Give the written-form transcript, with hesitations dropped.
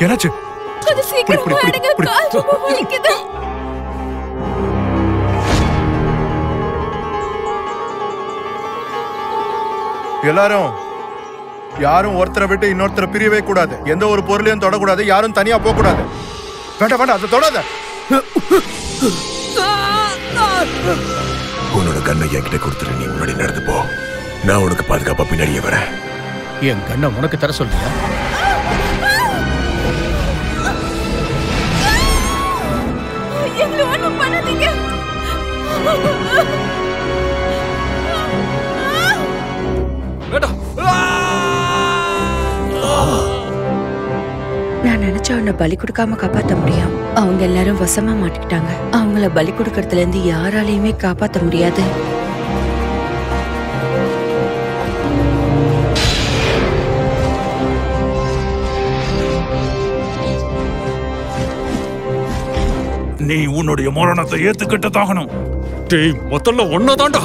என்னாச்சு? கொஞ்சம் சீக்கிரமா எடுங்க, கால் ரொம்ப வலிக்குது. எல்லாரும் யாரும் ஒருத்தரை விட்டு இன்னொருத்தரை பிரியவே கூடாது. எந்த ஒரு பொருளையும் தொடக்கூடாது. யாரும் தனியா போக கூடாது. வேண்டாம் வேண்டாம், அதை தொடாத. உன்னோட கண்ணை என்கிட்ட கொடுத்துட்டு நீ முன்னாடி நடந்து போ. நான் உனக்கு பாதுகாப்பா பின்னாடியே வரேன். என் கண்ணை உனக்கு தர சொல்றியா? எங்களை ஒண்ணும் பண்ணாதீங்க. நான் நினைச்ச அவனை பலி கொடுக்காம காப்பாத்த முடியும். அவங்க எல்லாரும் வசமா மாட்டிக்கிட்டாங்க. அவங்கள பலி கொடுக்கறதுல இருந்து யாராலையுமே காப்பாத்த முடியாது. நீ உன்னுடைய மரணத்தை ஏத்துக்கிட்டதாகணும். டேய், முதல்ல ஒன்னதாண்டா.